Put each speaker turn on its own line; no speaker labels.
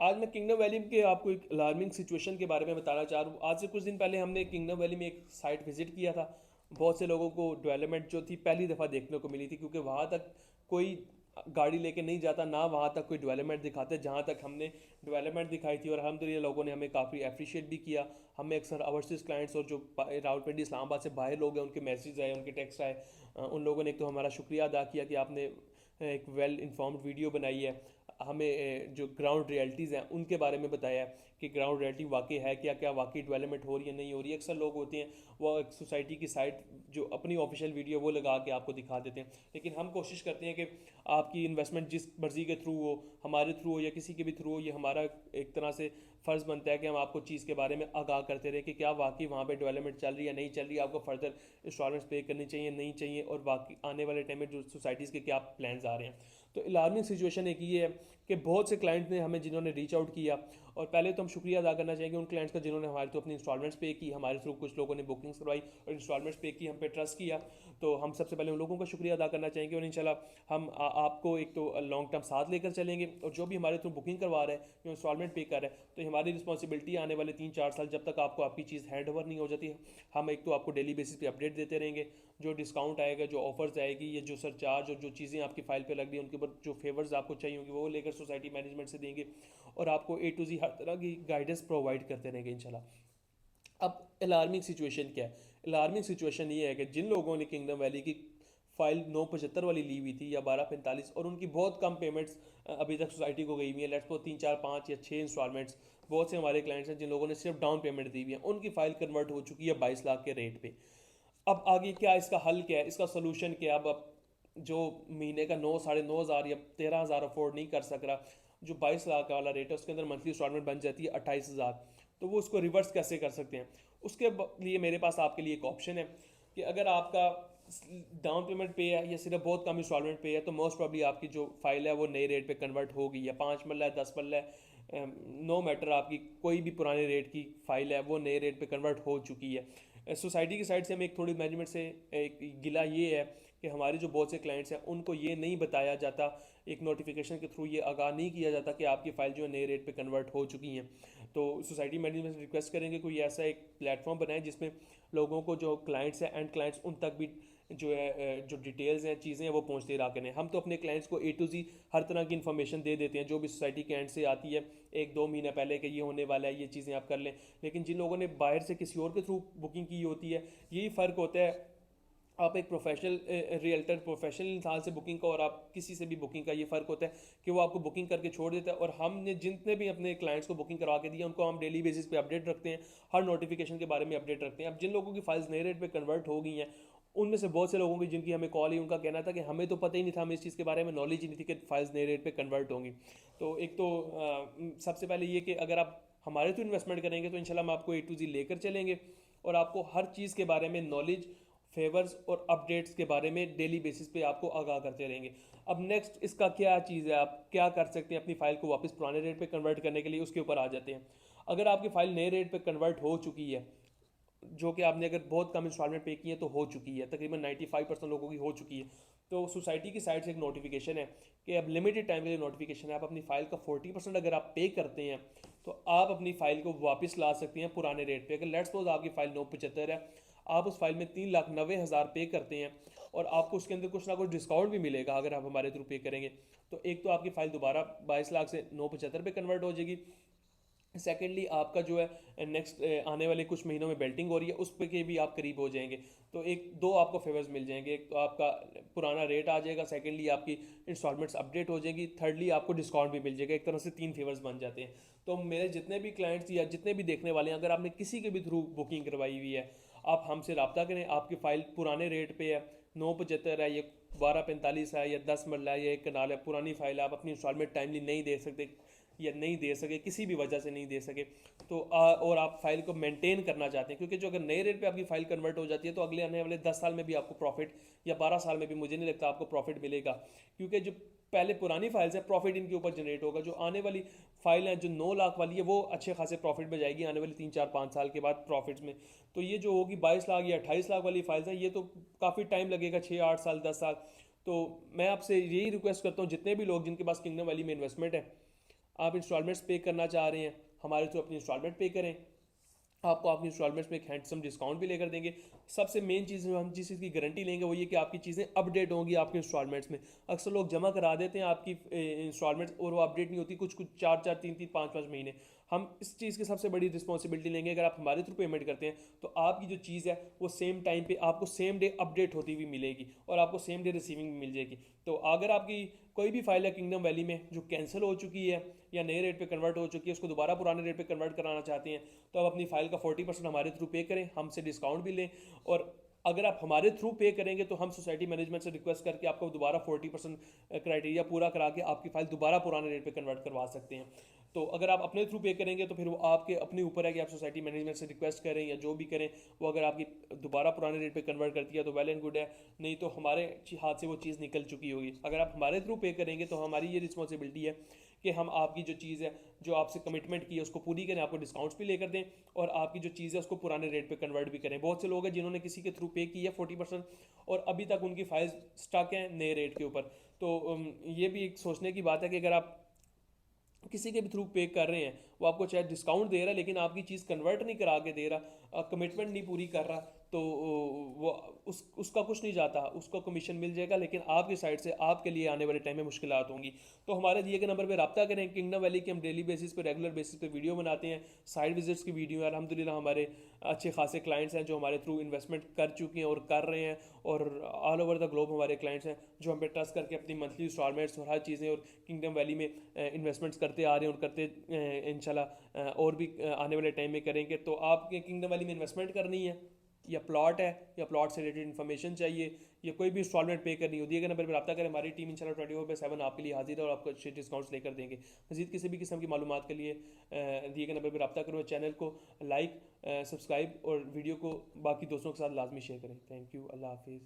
आज मैं kingdom valley के आपको एक अलार्मिंग सिचुएशन के बारे में बताना चाह रहा हूँ। आज से कुछ दिन पहले हमने किंगडम वैली में एक साइट विजिट किया था। बहुत से लोगों को डेवलपमेंट जो थी पहली दफ़ा देखने को मिली थी, क्योंकि वहाँ तक कोई गाड़ी लेके नहीं जाता, ना वहाँ तक कोई डेवलपमेंट दिखाते। जहाँ तक हमने डेवलपमेंट दिखाई थी और अल्हम्दुलिल्लाह लोगों ने हमें काफ़ी अप्रिशिएट भी किया। हमें अक्सर ओवरसीज क्लाइंट्स और जो रावलपिंडी इस्लामाबाद से बाहर लोग हैं, उनके मैसेज आए, उनके टेक्स्ट आए। उन लोगों ने एक तो हमारा शुक्रिया अदा किया कि आपने एक वेल इन्फॉर्म्ड वीडियो बनाई है। हमें जो ग्राउंड रियलिटीज़ हैं उनके बारे में बताया कि ग्राउंड रियलिटी वाकई है, क्या क्या वाकई डेवलपमेंट हो रही है नहीं हो रही है। अक्सर लोग होते हैं वो एक सोसाइटी की साइट जो अपनी ऑफिशियल वीडियो वो लगा के आपको दिखा देते हैं, लेकिन हम कोशिश करते हैं कि आपकी इन्वेस्टमेंट जिस मर्जी के थ्रू हो, हमारे थ्रू हो या किसी के भी थ्रू हो, ये हमारा एक तरह से फ़र्ज़ बनता है कि हम आपको चीज़ के बारे में आगाह करते रहे कि क्या वाकई वहाँ पे डेवलपमेंट चल रही है नहीं चल रही है, आपको फर्दर इंस्टॉलमेंट्स पे करनी चाहिए नहीं चाहिए, और बाकी आने वाले टाइम में जो सोसाइटीज़ के क्या प्लान्स आ रहे हैं। तो अलार्मिंग सिचुएशन एक ये है कि बहुत से क्लाइंट ने हमें जिन्होंने रीच आउट किया, और पहले तो हम शुक्रिया अदा करना चाहेंगे उन क्लाइंट्स का जिन्होंने हमारे थ्रू अपनी इंस्टॉलमेंट्स पे की, हमारे थ्रू कुछ लोगों ने बुकिंग्स करवाई और इंस्टॉलमेंट्स पे की, हम पे ट्रस्ट किया। तो हम सबसे पहले उन लोगों का शुक्रिया अदा करना चाहेंगे, और इंशाल्लाह हम आपको एक तो लॉन्ग टर्म साथ लेकर चलेंगे। और जो भी हमारे थ्रू बुकिंग करवा रहा है, जो इंस्टॉलमेंट पे कर रहा है, तो हमारी रिस्पॉन्सिबिलिटी आने वाले 3-4 साल जब तक आपको आपकी चीज़ हैंड ओवर नहीं हो जाती है, हम एक तो आपको डेली बेसिस पे अपडेट देते रहेंगे। जो डिस्काउंट आएगा, जो ऑफर्स आएगी, ये जो सरचार्ज और जो चीज़ें आपकी फाइल पे लग रही हैं, उनके ऊपर जो फेवर्स आपको चाहिए होंगे वो लेकर सोसाइटी मैनेजमेंट से देंगे, और आपको ए टू जी हर तरह की गाइडेंस प्रोवाइड करते रहेंगे इंशाल्लाह। अब अलार्मिंग सिचुएशन क्या है? अलार्मिंग सिचुएशन ये है कि जिन लोगों ने किंगडम वैली की फाइल 975 वाली ली हुई थी या 1245, और उनकी बहुत कम पेमेंट्स अभी तक सोसाइटी को गई हुई है, लेट्स सपोज 3 4 5 या 6 इंस्टॉलमेंट्स। बहुत से हमारे क्लाइंट्स हैं जिन लोगों ने सिर्फ डाउन पेमेंट दी हुई है, उनकी फाइल कन्वर्ट हो चुकी है 22 लाख के रेट पे। अब आगे क्या, इसका हल क्या है, इसका सोल्यूशन क्या है? अब जो महीने का 9 साढ़े 9 हज़ार या 13 हज़ार अफोर्ड नहीं कर सक रहा, जो 22 लाख वाला रेट है उसके अंदर मंथली इंस्टॉलमेंट बन जाती है 28 हज़ार, तो वो उसको रिवर्स कैसे कर सकते हैं? उसके लिए मेरे पास आपके लिए एक ऑप्शन है कि अगर आपका डाउन पेमेंट पे है या सिर्फ बहुत कम इंस्टॉलमेंट पे है, तो मोस्ट प्रॉब्ली आपकी जो फाइल है वो नए रेट पे कन्वर्ट हो गई है। 5 मरला है, 10 मरला है, नो मैटर, आपकी कोई भी पुराने रेट की फाइल है वो नए रेट पे कन्वर्ट हो चुकी है। सोसाइटी की साइड से हमें एक थोड़ी मैनेजमेंट से एक गिला ये है कि हमारे जो बहुत से क्लाइंट्स हैं उनको ये नहीं बताया जाता, एक नोटिफिकेशन के थ्रू ये आगाह नहीं किया जाता कि आपकी फ़ाइल जो है नए रेट पे कन्वर्ट हो चुकी हैं। तो सोसाइटी मैनेजमेंट से रिक्वेस्ट करेंगे कोई ऐसा एक प्लेटफॉर्म बनाए जिसमें लोगों को, जो क्लाइंट्स हैं एंड क्लाइंट्स, उन तक भी जो है जो डिटेल्स हैं, चीज़ें हैं, वो पहुंचते रहा करें। हम तो अपने क्लाइंट्स को ए टू जी हर तरह की इन्फॉर्मेशन दे देते हैं जो भी सोसाइटी के एंड से आती है, 1-2 महीना पहले कि ये होने वाला है, ये चीज़ें आप कर लें। लेकिन जिन लोगों ने बाहर से किसी और के थ्रू बुकिंग की होती है, यही फ़र्क होता है आप एक प्रोफेशनल रियल्टर, प्रोफेशनल इंसान से बुकिंग का और आप किसी से भी बुकिंग का ये फ़र्क होता है कि वो आपको बुकिंग करके छोड़ देता है, और हमने जितने भी अपने क्लाइंट्स को बुकिंग करवा के दिया उनको हम डेली बेसिस पे अपडेट रखते हैं, हर नोटिफिकेशन के बारे में अपडेट रखते हैं। अब जिन लोगों की फाइल्स नए रेट पे कन्वर्ट हो गई हैं, उनमें से बहुत से लोगों की जिनकी हमें कॉल ही, उनका कहना था कि हमें तो पता ही नहीं था, हमें इस चीज़ के बारे में नॉलेज ही नहीं थी कि फाइल्स नए रेट पे कन्वर्ट होंगी। तो एक तो सबसे पहले ये कि अगर आप हमारे तो इन्वेस्टमेंट करेंगे तो इंशाल्लाह हम आपको ए टू जी लेकर चलेंगे, और आपको हर चीज़ के बारे में नॉलेज, फेवर्स और अपडेट्स के बारे में डेली बेसिस पे आपको आगाह करते रहेंगे। अब नेक्स्ट इसका क्या चीज़ है, आप क्या कर सकते हैं अपनी फाइल को वापस पुराने रेट पे कन्वर्ट करने के लिए, उसके ऊपर आ जाते हैं। अगर आपकी फाइल नए रेट पे कन्वर्ट हो चुकी है, जो कि आपने अगर बहुत कम इंस्टॉलमेंट पे की है तो हो चुकी है, तकरीबन 95% लोगों की हो चुकी है, तो सोसाइटी की साइड से एक नोटिफिकेशन है कि अब लिमिटेड टाइम के लिए नोटिफिकेशन है, आप अपनी फाइल का 40% अगर आप पे करते हैं तो आप अपनी फाइल को वापस ला सकते हैं पुराने रेट पे। अगर लेट्स सपोज आपकी फाइल 975 है, आप उस फाइल में 3,90,000 पे करते हैं, और आपको उसके अंदर कुछ ना कुछ डिस्काउंट भी मिलेगा अगर आप हमारे थ्रू पे करेंगे, तो एक तो आपकी फाइल दोबारा 22 लाख से 975 पे कन्वर्ट हो जाएगी। सेकेंडली आपका जो है नेक्स्ट आने वाले कुछ महीनों में बेल्टिंग हो रही है, उस पे के भी आप करीब हो जाएंगे। तो एक दो आपको फेवर्स मिल जाएंगे, एक तो आपका पुराना रेट आ जाएगा, सेकेंडली आपकी इंस्टॉलमेंट्स अपडेट हो जाएगी, थर्डली आपको डिस्काउंट भी मिल जाएगा। एक तरह से 3 फेवर्स बन जाते हैं। तो मेरे जितने भी क्लाइंट्स या जितने भी देखने वाले हैं, अगर आपने किसी के भी थ्रू बुकिंग करवाई हुई है, आप हमसे रब्ता करें। आपकी फ़ाइल पुराने रेट पे है, 975 है, ये 1245 है, या 10 मरला है, या 1 कनाल है, पुरानी फाइल है, आप अपनी इंस्टॉलमेंट टाइमली नहीं दे सकते या नहीं दे सके, किसी भी वजह से नहीं दे सके, तो और आप फाइल को मेंटेन करना चाहते हैं, क्योंकि जो अगर नए रेट पे आपकी फाइल कन्वर्ट हो जाती है तो अगले आने वाले 10 साल में भी आपको प्रॉफिट, या 12 साल में भी मुझे नहीं लगता आपको प्रॉफिट मिलेगा, क्योंकि जो पहले पुरानी फाइल्स है प्रॉफिट इनके ऊपर जनरेट होगा। जो आने वाली फाइल है जो 9 लाख वाली है वो अच्छे खासे प्रॉफिट में जाएगी आने वाली 3 4 5 साल के बाद प्रॉफिट्स में। तो ये जो होगी 22 लाख या 28 लाख वाली फाइल्स है, ये तो काफ़ी टाइम लगेगा, 6 8 साल 10 साल। तो मैं आपसे यही रिक्वेस्ट करता हूँ जितने भी लोग जिनके पास किंगडम वैली में इन्वेस्टमेंट है, आप इंस्टॉलमेंट्स पे करना चाह रहे हैं, हमारे थ्रू अपनी इंस्टॉलमेंट पे करें, आपको आपकी इंस्टॉलमेंट्स में एक हैंडसम डिस्काउंट भी लेकर देंगे। सबसे मेन चीज़ जो हम जिस चीज़ की गारंटी लेंगे वो ये कि आपकी चीज़ें अपडेट होंगी आपकी इंस्टॉलमेंट्स में। अक्सर लोग जमा करा देते हैं आपकी इंस्टॉलमेंट्स और वो अपडेट नहीं होती, कुछ कुछ 4 4 3 3 5 5 महीने। हम इस चीज़ की सबसे बड़ी रिस्पॉन्सिबिलिटी लेंगे, अगर आप हमारे थ्रू पेमेंट करते हैं तो आपकी जो चीज़ है वो सेम टाइम पे आपको सेम डे अपडेट होती हुई मिलेगी और आपको सेम डे रिसीविंग भी मिल जाएगी। तो अगर आपकी कोई भी फाइल है किंगडम वैली में जो कैंसिल हो चुकी है या नए रेट पे कन्वर्ट हो चुकी है, उसको दोबारा पुराने रेट पे कन्वर्ट कराना चाहते हैं, तो आप अपनी फाइल का 40% हमारे थ्रू पे करें, हमसे डिस्काउंट भी लें। और अगर आप हमारे थ्रू पे करेंगे तो हम सोसाइटी मैनेजमेंट से रिक्वेस्ट करके आपको दोबारा 40% क्राइटेरिया पूरा करा के आपकी फाइल दोबारा पुराने रेट पे कन्वर्ट करवा सकते हैं। तो अगर आप अपने थ्रू पे करेंगे तो फिर वो आपके अपने ऊपर है कि आप सोसाइटी मैनेजमेंट से रिक्वेस्ट करें या जो भी करें, वो अगर आपकी दोबारा पुराने रेट पे कन्वर्ट करती है तो वेल एंड गुड है, नहीं तो हमारे हाथ से वो चीज़ निकल चुकी होगी। अगर आप हमारे थ्रू पे करेंगे तो हमारी ये रिस्पॉन्सिबिलिटी है कि हम आपकी जो चीज़ है जो आपसे कमिटमेंट की है उसको पूरी करें, आपको डिस्काउंट्स भी लेकर दें और आपकी जो चीज़ है उसको पुराने रेट पे कन्वर्ट भी करें। बहुत से लोग हैं जिन्होंने किसी के थ्रू पे की है 40% और अभी तक उनकी फाइल स्टक है नए रेट के ऊपर। तो ये भी एक सोचने की बात है कि अगर आप किसी के भी थ्रू पे कर रहे हैं, वो आपको चाहे डिस्काउंट दे रहा है लेकिन आपकी चीज़ कन्वर्ट नहीं करा के दे रहा, कमिटमेंट नहीं पूरी कर रहा, तो वो उसका कुछ नहीं जाता, उसको कमीशन मिल जाएगा लेकिन आपकी साइड से आपके लिए आने वाले टाइम में मुश्किलात होंगी। तो हमारे दिए गए नंबर पर रब्ता करें। किंगडम वैली की हम डेली बेसिस पे रेगुलर बेसिस पे वीडियो बनाते हैं, साइड विजिट्स की वीडियो है। अल्हम्दुलिल्लाह हमारे अच्छे खासे क्लाइंट्स हैं जो हमारे थ्रू इन्वेस्टमेंट कर चुके हैं और कर रहे हैं, और ऑल ओवर द ग्लोब हमारे क्लाइंट्स हैं जो हम पे ट्रस्ट करके अपनी मंथली इंस्टॉलमेंट्स और हर चीज़ें और किंगडम वैली में इन्वेस्टमेंट्स करते आ रहे हैं और करते इंशाल्लाह और भी आने वाले टाइम में करेंगे। तो आपके किंगडम वैली में इन्वेस्टमेंट करनी है या प्लॉट है या प्लॉट से रिलेटेड इन्फॉर्मेशन चाहिए या कोई भी इंस्टॉलमेंट पे करनी हो, दिए गए नंबर पर रब्ता करें। हमारी टीम इंशाल्लाह 24/7 आपके लिए हाजिर है और आपको अच्छे डिस्काउंट्स लेकर देंगे। मजीद किसी भी किस्म की मालूमात के लिए दिए गए नंबर पर रब्ता करो। चैनल को लाइक, सब्सक्राइब और वीडियो को बाकी दोस्तों के साथ लाजमी शेयर करें। थैंक यू, अल्लाह हाफिज़।